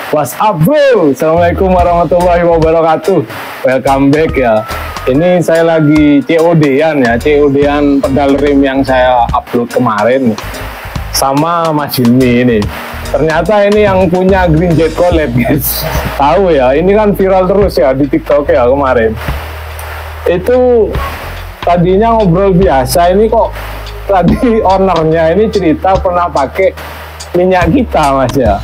What's up bro? Assalamualaikum warahmatullahi wabarakatuh. Welcome back ya. Ini saya lagi COD-an ya, COD-an pedal rim yang saya upload kemarin sama Mas Hilmi ini. Ternyata ini yang punya Green Jet Collab guys. Tahu ya, ini kan viral terus ya di TikTok ya kemarin. Itu tadinya ngobrol biasa, ini kok tadi ownernya ini cerita pernah pakai minyak kita mas ya,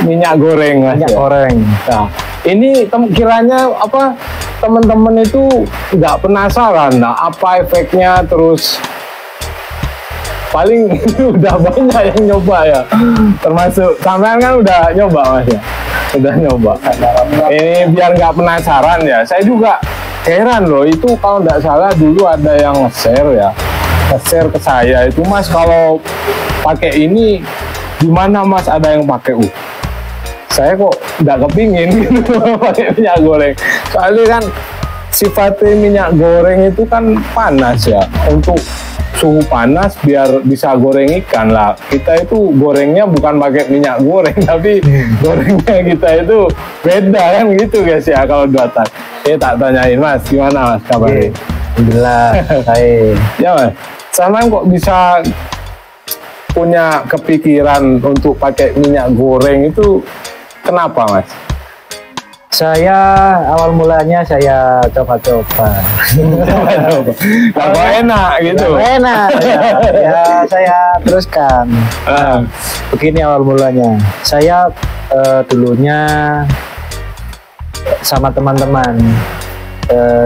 minyak goreng mas. Minyak goreng. Nah, ini kiranya apa teman-teman itu nggak penasaran, nah apa efeknya, terus paling udah banyak yang nyoba ya, termasuk sampean kan udah nyoba mas ya, udah nyoba. Ini biar nggak penasaran ya, saya juga heran loh, itu kalau nggak salah dulu ada yang nge-share ya, nge-share ke saya itu, mas kalau pakai ini gimana mas, ada yang pakai saya kok nggak kepingin gitu pakai minyak goreng, soalnya kan sifatnya minyak goreng itu kan panas ya, untuk suhu panas biar bisa goreng ikan lah. Kita itu gorengnya bukan pakai minyak goreng tapi gorengnya kita itu beda kan gitu guys ya kalau buatan. Tak tanyain mas, gimana mas kabarnya? Alhamdulillah baik. Ya mas, sama kok bisa punya kepikiran untuk pakai minyak goreng itu kenapa mas? Saya awal mulanya saya coba-coba. Kalau enak gitu. Enak ya, saya teruskan. Begini awal mulanya, saya dulunya sama teman-teman,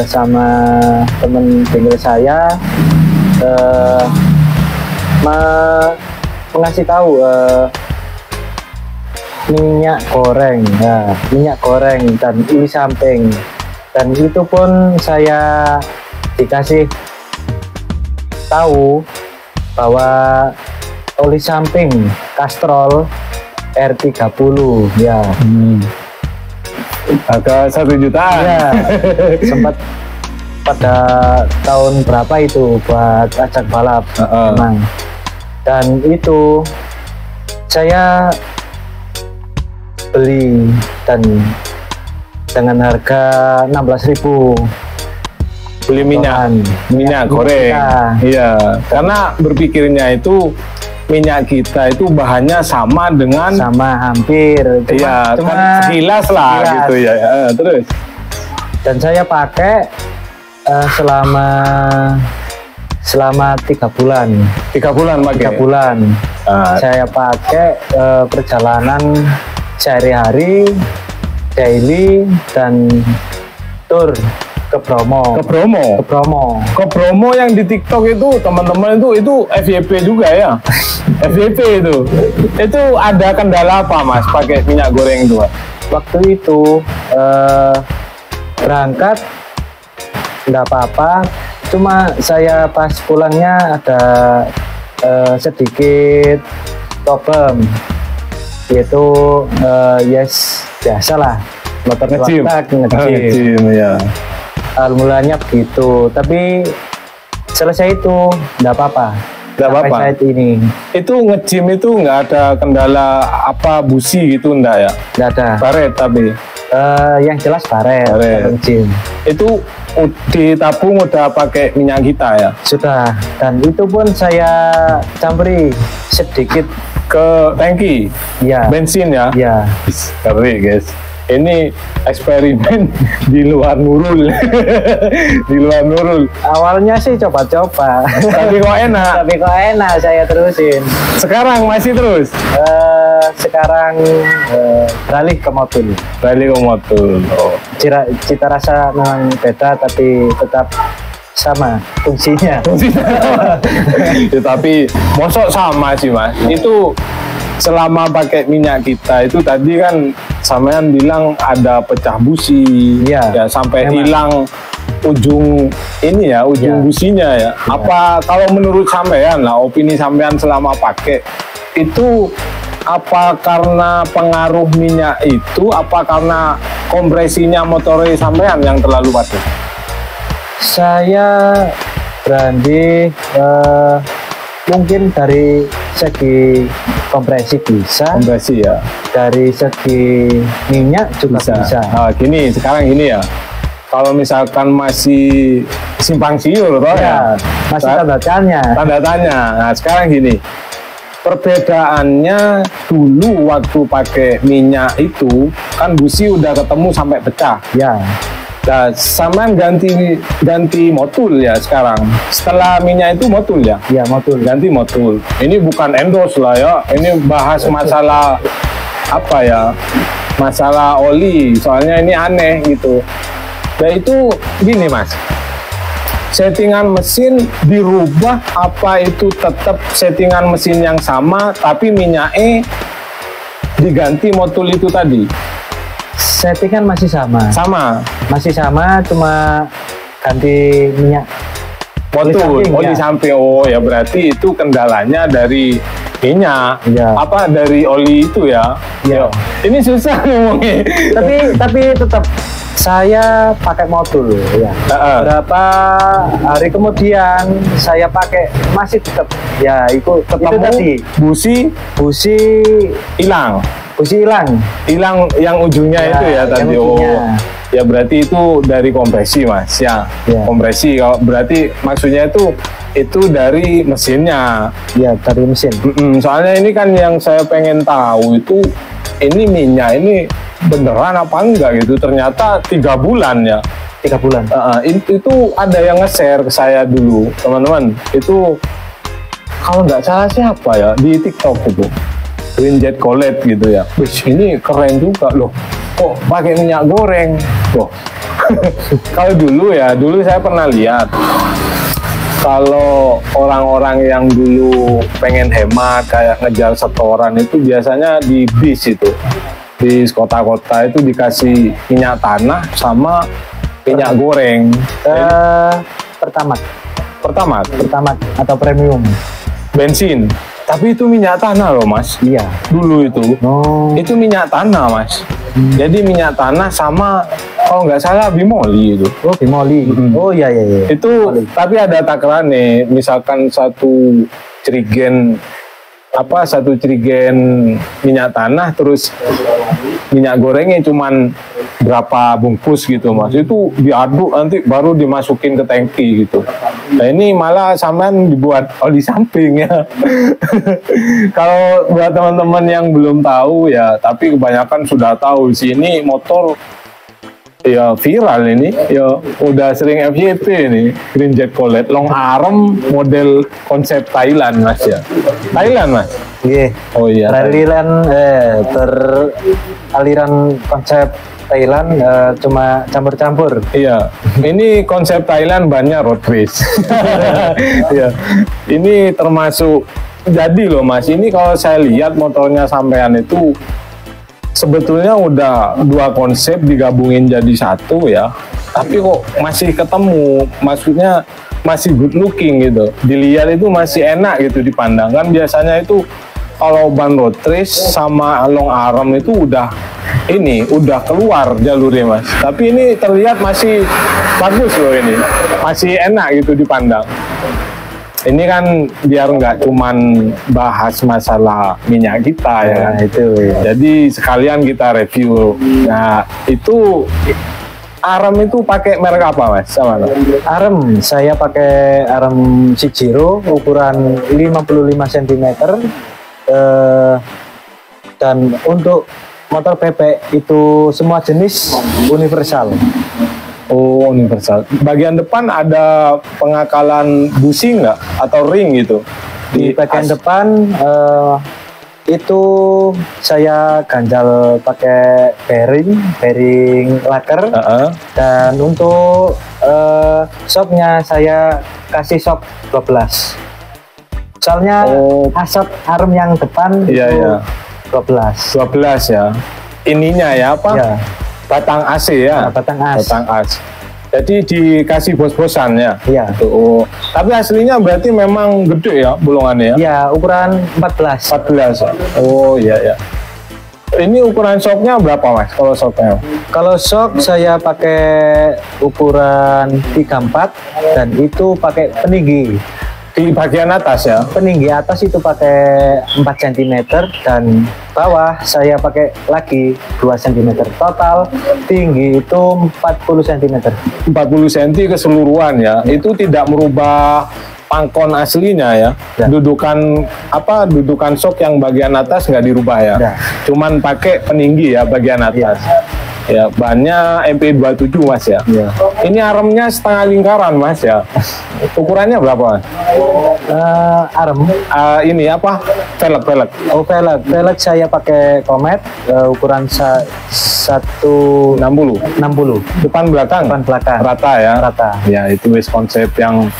sama teman tinggal saya mengasih tahu minyak goreng, minyak goreng dan uli samping, dan itu pun saya dikasih tahu bahwa oli samping Castrol R30 ya, harga 1 jutaan ya, sempat pada tahun berapa itu buat ajak balap memang. Dan itu saya beli dan dengan harga 16.000 beli minyak goreng. Iya, karena berpikirnya itu minyak kita itu bahannya sama dengan, sama hampir, iya kan sekilas lah gitu ya. Terus dan saya pakai selama 3 bulan. 3 bulan pakai. 3 bulan. Saya pakai perjalanan sehari-hari, daily, dan tour ke Bromo. Ke Bromo yang di TikTok itu teman-teman itu FYP juga ya. FYP itu ada kendala apa mas pakai minyak goreng itu? Waktu itu berangkat nggak apa-apa, cuma saya pas pulangnya ada sedikit problem, yaitu biasalah motor ngejim ya. Mulanya begitu, tapi selesai itu nggak apa-apa. Saat ini itu ngejim itu nggak ada kendala apa busi gitu enggak ya? Nggak ada. Baret tapi yang jelas baret. Ngejim itu ditabung udah pakai minyak kita ya? Sudah, dan itu pun saya campuri sedikit ke tangki ya, bensin ya? Ya. Keren guys, ini eksperimen di luar Nurul. Di luar Nurul. Awalnya sih coba-coba, tapi kok enak. Saya terusin. Sekarang masih terus? Sekarang beralih ke motul. Cita rasa memang beda tapi tetap sama fungsinya. Ya, tapi mosok sama sih mas, itu selama pakai minyak kita itu tadi kan sampean bilang ada pecah busi ya sampai hilang ujung ini ya, ujung businya ya. Apa kalau menurut sampean lah, opini sampean selama pakai itu, apa karena pengaruh minyak itu, apa karena kompresinya motornya sampean yang terlalu padat? Saya berani mungkin dari segi kompresi bisa, Kompresi ya. dari segi minyak juga bisa. Ah, gini, sekarang gini ya. Kalau misalkan masih simpang siur toh ya. Masih tanda tanya. Tanda tanya. Nah, sekarang gini. Perbedaannya dulu waktu pakai minyak itu kan busi udah ketemu sampai pecah. Ya, Nah, sampean ganti motul ya sekarang. Setelah minyak itu motul ya. ya motul. Ganti motul. Ini bukan endorse lah ya. Ini bahas masalah apa ya? Masalah oli. Soalnya ini aneh gitu. Nah itu gini Mas. Settingan mesin dirubah apa itu tetap settingan mesin yang sama tapi minyaknya diganti motul itu tadi? Settingan masih sama. Sama. Masih sama, cuma ganti minyak. Motul, Oli oli samping. Oh ya berarti itu kendalanya dari minyak. Iya. Apa dari oli itu ya? Iya. Ini susah ngomongnya. Tapi tetap saya pakai motul ya. Berapa hari kemudian saya pakai masih tetap ya itu tadi busi hilang. busi Hilang yang ujungnya Ya, itu ya yang tadi. ujungnya. Oh. Ya berarti itu dari kompresi Mas ya. Ya. Kompresi kalau berarti maksudnya itu dari mesinnya. ya dari mesin. Soalnya ini kan yang saya pengen tahu itu ini minyak ini beneran apa enggak gitu. Ternyata 3 bulan ya. 3 bulan. Itu ada yang nge-share ke saya dulu teman-teman. Itu kalau nggak salah siapa ya di TikTok itu. Green Jet Colette gitu ya. Wih, ini keren juga loh. Kok pakai minyak goreng? Loh. Kalau dulu saya pernah lihat. Kalau orang-orang yang dulu pengen hemat kayak ngejar setoran itu biasanya di bis itu. Di kota-kota itu dikasih minyak tanah sama minyak goreng. Pertamax atau premium. Bensin. Tapi itu minyak tanah loh Mas. Iya. Dulu itu. Oh. Itu minyak tanah Mas. Jadi minyak tanah sama kalau nggak salah bimoli itu. Oh, bimoli. Oh iya. Itu tapi ada takaran nih. Misalkan satu cerigen minyak tanah terus minyak gorengnya cuman berapa bungkus gitu Mas. Itu diaduk nanti baru dimasukin ke tangki gitu. Nah ini malah sampean dibuat oli samping ya. Kalau buat teman-teman yang belum tahu ya, tapi kebanyakan sudah tahu sini motor ya viral ini ya udah sering FYP ini Green Jet Colette long arm model konsep Thailand Mas ya. Thailand Mas. Iya. Oh iya. Aliran konsep Thailand cuma campur-campur. Iya, ini konsep Thailand bannya road race. Iya, ini termasuk jadi loh Mas. Ini kalau saya lihat motornya sampean itu sebetulnya udah 2 konsep digabungin jadi satu ya. Tapi kok masih ketemu, maksudnya masih good looking gitu. Dilihat itu masih enak gitu dipandang. Kan biasanya itu kalau ban road race sama long arm itu udah keluar jalurnya Mas. Tapi ini terlihat masih bagus loh ini. Masih enak gitu dipandang. Ini kan biar nggak cuman bahas masalah minyak kita ya kan. Itu ya. Jadi sekalian kita review. Nah, itu arem itu pakai merek apa Mas? Sama Arem, saya pakai arem Shijiro ukuran 55 cm. Dan untuk motor bebek itu semua jenis universal. Oh, universal. Bagian depan ada pengakalan busi nggak atau ring gitu? Di bagian depan itu saya ganjal pakai bearing laker. Dan untuk shocknya saya kasih shock 12. Soalnya asap arem yang depan itu 12 ya. Ininya ya apa? Ya. Batang AC ya. Batang as. Jadi dikasih bos-bosan ya. Iya. Oh. Tapi aslinya berarti memang gede ya bolongannya ya? Iya, ukuran 14. Ya? Oh iya ya. Ini ukuran shocknya berapa Mas? Kalau shocknya? Kalau shock saya pakai ukuran 34 dan itu pakai peninggi. Di bagian atas ya. Peninggi atas itu pakai 4 cm dan bawah saya pakai lagi 2 cm. Total tinggi itu 40 cm. 40 cm keseluruhan ya. Itu tidak merubah pangkon aslinya ya. Dudukan sok yang bagian atas nggak dirubah ya. Cuman pakai peninggi ya bagian atas. Ya, bahannya MP27 Mas ya. Ini aremnya setengah lingkaran Mas ya. Ukurannya berapa Mas? Arem. Ini apa? Velg. Oh, velg saya pakai Comet ukuran 160. Depan belakang rata ya. Ya, itu wis konsep yang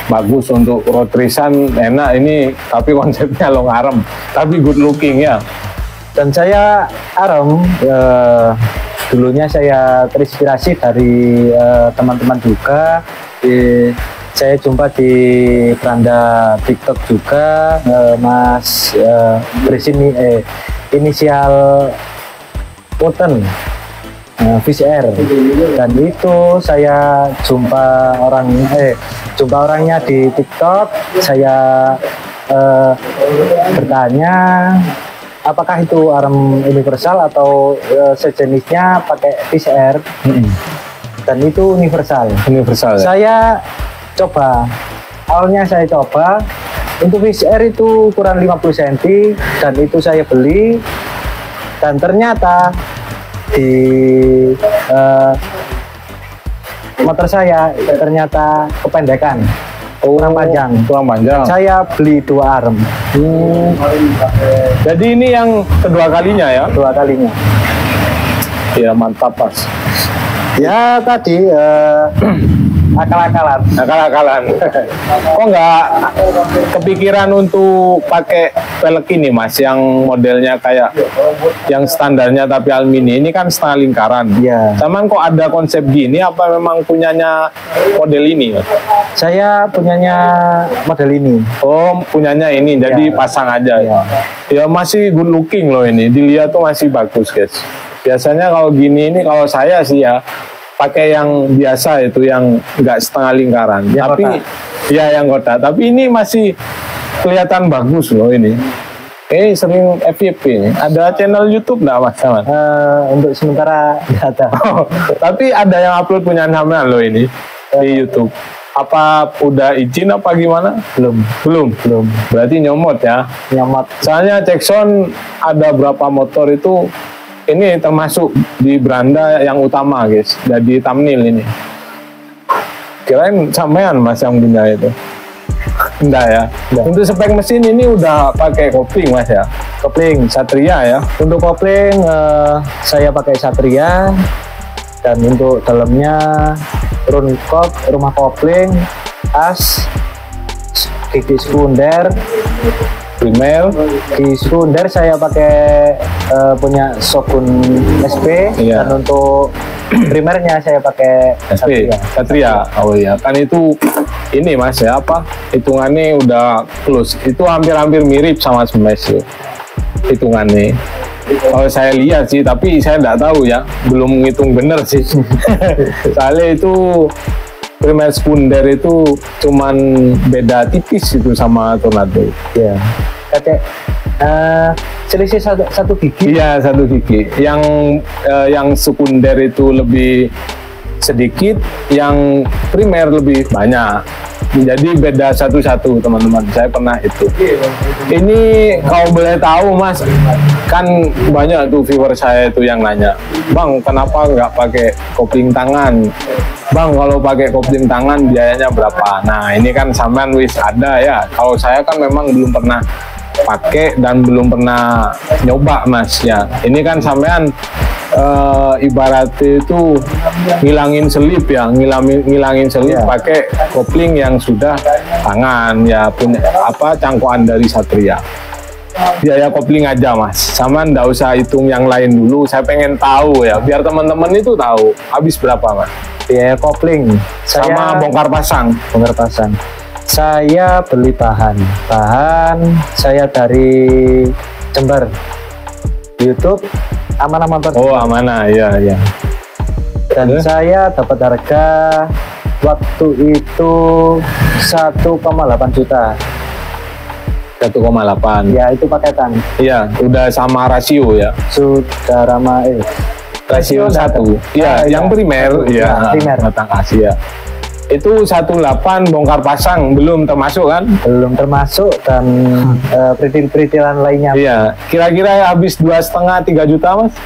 bagus untuk road race-an, enak ini, tapi konsepnya long arem, tapi good looking ya. Dan saya arem dulunya saya terinspirasi dari teman-teman juga. Saya jumpa di beranda TikTok juga, Mas berisini inisial Uten VCR, dan itu saya jumpa orangnya di TikTok. Saya bertanya apakah itu arem universal atau sejenisnya pakai VCR. Dan itu universal ya? Saya coba, awalnya saya coba untuk VCR itu ukuran 50 cm, dan itu saya beli, dan ternyata di motor saya ternyata kependekan, kurang panjang. Saya beli 2 arem. Jadi ini yang kedua kalinya ya? Kedua kalinya. Ya, mantap Mas. Ya tadi akal-akalan. Kok nggak kepikiran untuk pakai velg ini Mas, yang modelnya kayak yang standarnya tapi aluminium? Ini kan setengah lingkaran. Iya. Cuman kok ada konsep gini? Apa memang punyanya model ini Mas? Saya punyanya model ini. Oh, punyanya ini, jadi pasang aja. Ya masih good looking loh ini. Dilihat tuh masih bagus guys. Biasanya kalau gini ini, kalau saya sih ya pakai yang biasa itu, yang nggak setengah lingkaran. Tapi ya yang kotak. Tapi ini masih kelihatan bagus loh ini. Sering FYP ini. Ada channel YouTube nggak Mas? Untuk sementara nggak ada. Tapi ada yang upload punya sampean loh ini di YouTube. Apa udah izin apa gimana? Belum. Berarti nyomot ya? Nyomot. Soalnya Jackson ada berapa motor itu, ini termasuk di beranda yang utama guys, jadi thumbnail ini. Kirain sampean Mas yang punya itu. Enggak ya? Untuk spek mesin ini udah pakai kopling Mas ya? Kopling Satria ya? Untuk kopling saya pakai Satria, dan untuk dalamnya Runcop, rumah kopling, as, gigi sekunder, primer. Di sekunder saya pakai punya Shogun SP, dan untuk primernya saya pakai Satria. Oh iya, kan itu ini Mas ya, apa hitungannya udah close. Itu hampir-hampir mirip sama Smash ya, hitungannya. Kalau saya lihat sih, tapi saya nggak tahu ya, belum ngitung bener sih. Soalnya itu primer sekunder itu cuman beda tipis itu sama Tornado. Ya, kayak selisih satu gigi. Iya, 1 gigi. Yang sekunder itu lebih sedikit, yang primer lebih banyak. Jadi beda 1-1 teman-teman. Saya pernah itu. Ini kalau boleh tahu Mas, kan banyak tuh viewer saya itu yang nanya, Bang kenapa nggak pakai kopling tangan? Bang kalau pakai kopling tangan biayanya berapa? Nah ini kan sampean wis ada ya. Kalau saya kan memang belum pernah pakai dan belum pernah nyoba Mas ya. Ini kan sampean ibaratnya itu ngilangin selip ya, ngilangin selip pakai kopling yang sudah tangan ya, punya apa cangkokan dari Satria. Biaya kopling aja Mas, sama ndak usah hitung yang lain dulu. Saya pengen tahu ya, biar teman-teman itu tahu habis berapa Mas biaya kopling sama bongkar pasang. Saya beli bahan saya dari Jember, YouTube Amanah Motor. Oh Amanah, iya. Dan saya dapat harga waktu itu 1,8 juta. 1,8. Ya itu paketan. Iya, udah sama rasio ya. Sudah ramah Rasio 1. Iya, yang primer ya. Primer. Batang Asia. Itu 18 bongkar pasang belum termasuk kan? Belum termasuk dan peritil-peritilan lainnya. Iya, kira-kira habis 2,5-3 juta Mas?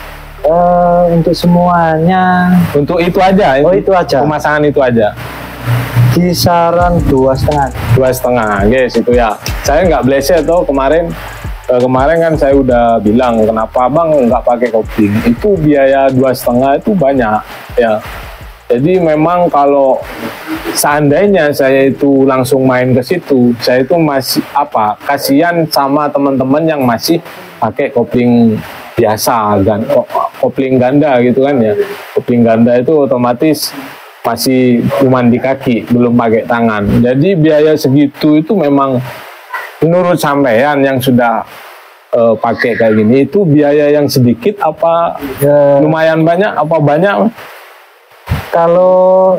Untuk semuanya. Untuk itu aja? Oh itu aja. Pemasangan itu aja? Kisaran 2,5. 2,5, guys itu ya. Saya nggak bleset tuh kemarin kan saya udah bilang kenapa bang nggak pakai kopling. Itu biaya 2,5 itu banyak ya. Jadi memang kalau seandainya saya itu langsung main ke situ, saya itu masih kasihan sama teman-teman yang masih pakai kopling biasa kopling ganda gitu kan ya. Kopling ganda itu otomatis masih cuman di kaki, belum pakai tangan. Jadi biaya segitu itu memang menurut sampean yang sudah pakai kayak gini, itu biaya yang sedikit apa lumayan banyak apa banyak? Kalau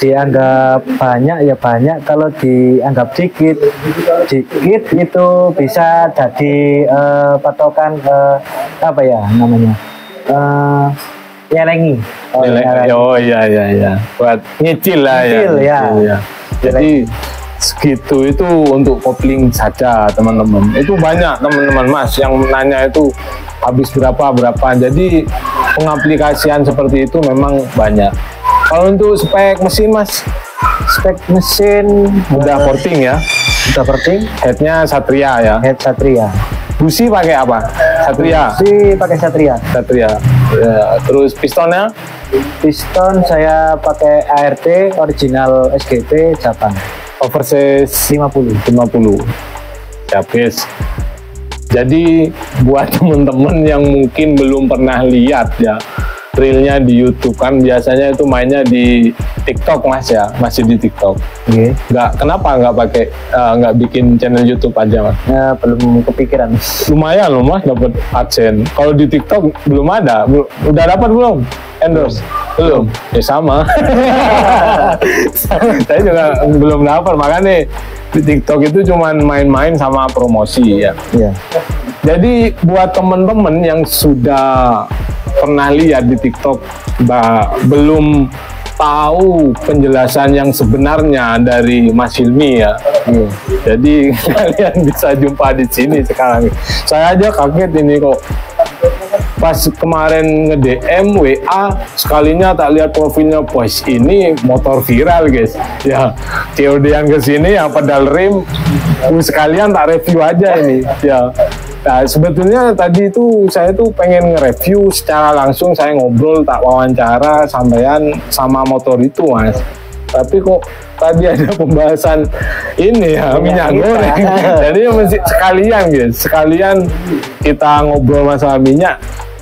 dianggap banyak ya banyak, kalau dianggap dikit itu bisa jadi patokan apa ya namanya nyelengi. Oh iya buat nyicil lah ya. Jadi segitu itu untuk kopling saja teman-teman. Itu banyak teman-teman Mas yang nanya itu habis berapa. Jadi pengaplikasian seperti itu memang banyak. Kalau untuk spek mesin Mas, spek mesin udah porting ya? Udah porting. Headnya Satria ya? Head Satria. Busi pakai apa? Satria. Busi pakai Satria. Ya. Terus pistonnya? Piston saya pakai ART original SGT Jepang. Oversize 50. Ya guys. Jadi buat teman-teman yang mungkin belum pernah lihat ya reelnya di YouTube, kan biasanya itu mainnya di TikTok Mas ya, masih di TikTok. Kenapa nggak pakai nggak bikin channel YouTube aja Mas? Belum kepikiran. Lumayan loh Mas dapat AdSense. Kalau di TikTok belum ada. Udah dapat belum endorse? Belum. Ya sama. Saya juga belum dapat, makanya di TikTok itu cuman main-main sama promosi ya. Jadi buat temen-temen yang sudah pernah lihat di TikTok belum tahu penjelasan yang sebenarnya dari Mas Hilmi ya. Jadi kalian bisa jumpa di sini sekarang. Saya aja kaget ini kok. Pas kemarin nge-DM WA, sekalinya tak lihat profilnya, bos ini motor viral guys. Ya, COD yang kesini ya pedal rim, sekalian tak review aja ini. Ya, nah sebetulnya tadi itu saya tuh pengen nge-review secara langsung, saya ngobrol tak wawancara sampean sama motor itu Mas. Tapi kok tadi ada pembahasan ini ya minyak goreng. Jadi mesti sekalian guys, sekalian kita ngobrol masalah minyak,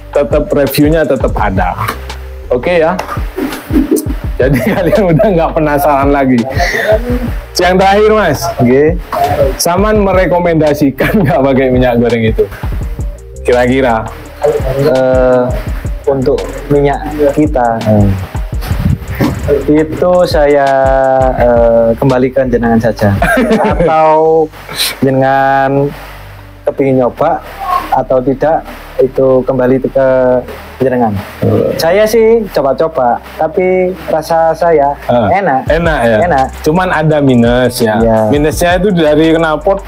tetap reviewnya tetap ada. Oke ya. Jadi kalian udah nggak penasaran lagi. Yang terakhir Mas, Saman merekomendasikan nggak pakai minyak goreng itu? Kira-kira untuk minyak kita itu saya kembalikan jenengan saja. Atau dengan kepingin nyoba atau tidak, itu kembali ke jenengan. Saya sih coba-coba, tapi rasa saya enak ya. Enak. Cuman ada minus ya. Minusnya itu dari knalpot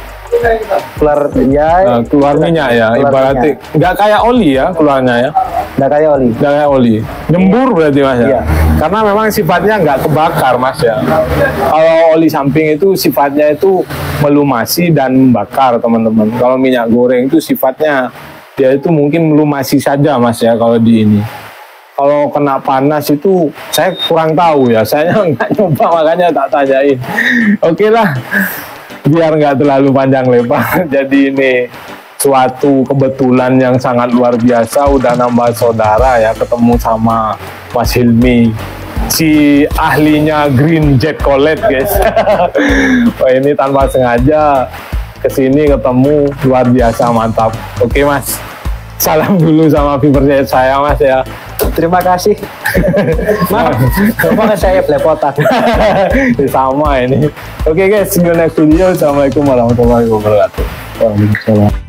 keluar minyak ya, ibaratnya nggak kayak oli ya keluarnya ya. Nggak kayak oli. Nyembur berarti Mas ya. Karena memang sifatnya nggak kebakar Mas ya. Kalau oli samping itu sifatnya itu melumasi dan membakar teman-teman. Kalau minyak goreng itu sifatnya dia itu mungkin melumasi saja Mas ya kalau di ini. Kalau kena panas itu saya kurang tahu ya. Saya nggak nyoba makanya tak tanyain. Oke lah. Biar nggak terlalu panjang lebar. Jadi ini suatu kebetulan yang sangat luar biasa, udah nambah saudara ya, ketemu sama Mas Hilmi, si ahlinya Green Jet Collet guys. Wah ini tanpa sengaja kesini ketemu, luar biasa mantap. Oke Mas, salam dulu sama viewers saya Mas ya. Terima kasih. Maaf, kemana saya belepotan. Sama ini. Oke guys, see you next video. Assalamualaikum warahmatullahi wabarakatuh. Waalaikumsalam.